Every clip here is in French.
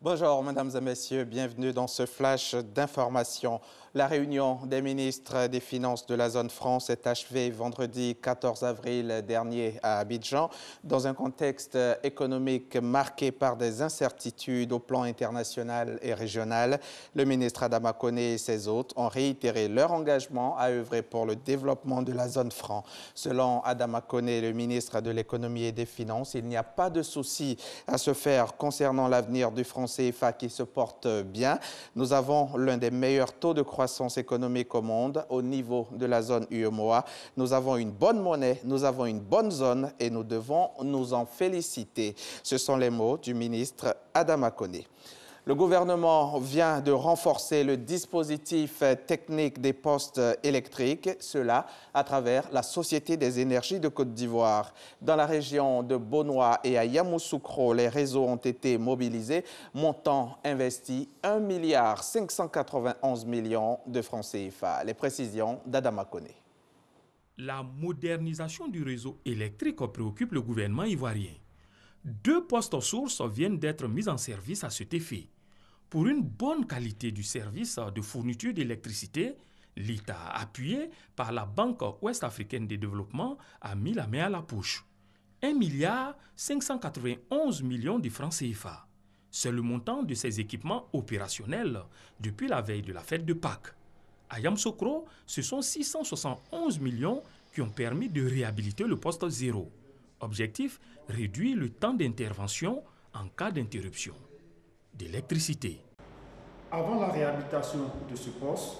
Bonjour, mesdames et messieurs, bienvenue dans ce flash d'information. La réunion des ministres des Finances de la zone franc s'est achevée vendredi 14 avril dernier à Abidjan, dans un contexte économique marqué par des incertitudes au plan international et régional. Le ministre Adama Koné et ses hôtes ont réitéré leur engagement à œuvrer pour le développement de la zone franc. Selon Adama Koné, le ministre de l'Économie et des Finances, il n'y a pas de souci à se faire concernant l'avenir du franc CFA qui se porte bien. Nous avons l'un des meilleurs taux de croissance économique au monde au niveau de la zone UEMOA. Nous avons une bonne monnaie, nous avons une bonne zone et nous devons nous en féliciter. Ce sont les mots du ministre Adama Koné. Le gouvernement vient de renforcer le dispositif technique des postes électriques, cela à travers la Société des énergies de Côte d'Ivoire. Dans la région de Bonoa et à Yamoussoukro, les réseaux ont été mobilisés, montant investi 1,591 milliard de francs CFA. Les précisions d'Adama Koné. La modernisation du réseau électrique préoccupe le gouvernement ivoirien. 2 postes sources viennent d'être mis en service à cet effet. Pour une bonne qualité du service de fourniture d'électricité, l'État, appuyé par la Banque ouest-africaine de développement, a mis la main à la poche. 1,591 milliard de francs CFA. C'est le montant de ces équipements opérationnels depuis la veille de la fête de Pâques. À Yamoussoukro, ce sont 671 millions qui ont permis de réhabiliter le poste 0. Objectif, réduire le temps d'intervention en cas d'interruption d'électricité. Avant la réhabilitation de ce poste,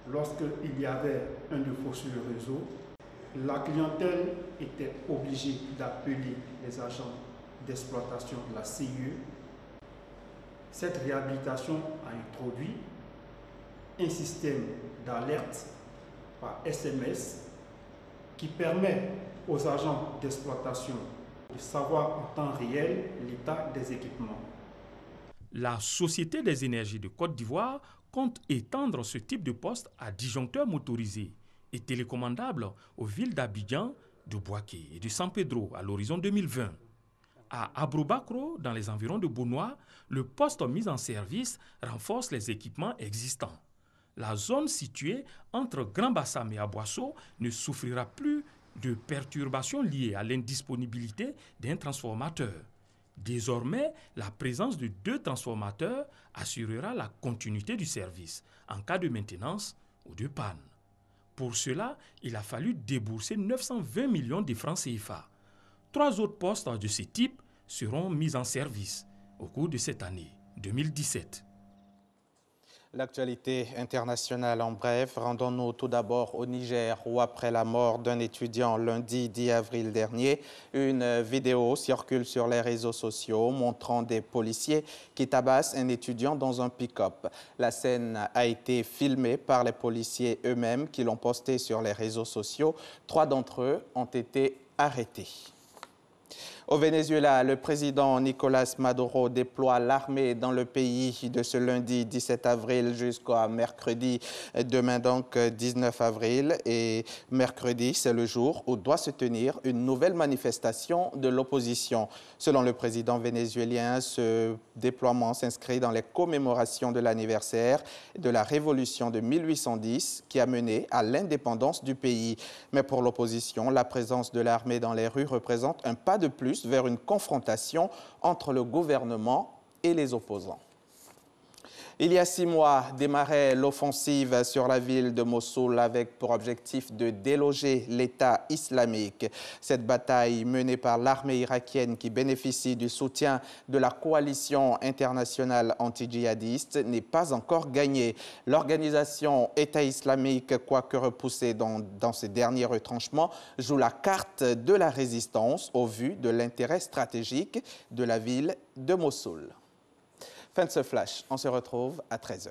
lorsqu'il y avait un défaut sur le réseau, la clientèle était obligée d'appeler les agents d'exploitation de la CIE. Cette réhabilitation a introduit un système d'alerte par SMS qui permet aux agents d'exploitation de savoir en temps réel l'état des équipements. La Société des énergies de Côte d'Ivoire compte étendre ce type de poste à disjoncteurs motorisés et télécommandables aux villes d'Abidjan, de Bouaké et de San Pedro à l'horizon 2020. À Abrobakro, dans les environs de Bonoa, le poste mis en service renforce les équipements existants. La zone située entre Grand Bassam et Aboasso ne souffrira plus de perturbations liées à l'indisponibilité d'un transformateur. Désormais, la présence de 2 transformateurs assurera la continuité du service en cas de maintenance ou de panne. Pour cela, il a fallu débourser 920 millions de francs CFA. 3 autres postes de ce type seront mis en service au cours de cette année 2017. L'actualité internationale en bref, rendons-nous tout d'abord au Niger où après la mort d'un étudiant lundi 10 avril dernier, une vidéo circule sur les réseaux sociaux montrant des policiers qui tabassent un étudiant dans un pick-up. La scène a été filmée par les policiers eux-mêmes qui l'ont postée sur les réseaux sociaux. 3 d'entre eux ont été arrêtés. Au Venezuela, le président Nicolás Maduro déploie l'armée dans le pays de ce lundi 17 avril jusqu'à mercredi, demain donc 19 avril. Et mercredi, c'est le jour où doit se tenir une nouvelle manifestation de l'opposition. Selon le président vénézuélien, ce déploiement s'inscrit dans les commémorations de l'anniversaire de la révolution de 1810 qui a mené à l'indépendance du pays. Mais pour l'opposition, la présence de l'armée dans les rues représente un pas de plus vers une confrontation entre le gouvernement et les opposants. Il y a 6 mois, démarrait l'offensive sur la ville de Mossoul avec pour objectif de déloger l'État islamique. Cette bataille menée par l'armée irakienne qui bénéficie du soutien de la coalition internationale anti-djihadiste n'est pas encore gagnée. L'organisation État islamique, quoique repoussée dans ses derniers retranchements, joue la carte de la résistance au vu de l'intérêt stratégique de la ville de Mossoul. Fin de ce flash, on se retrouve à 13h.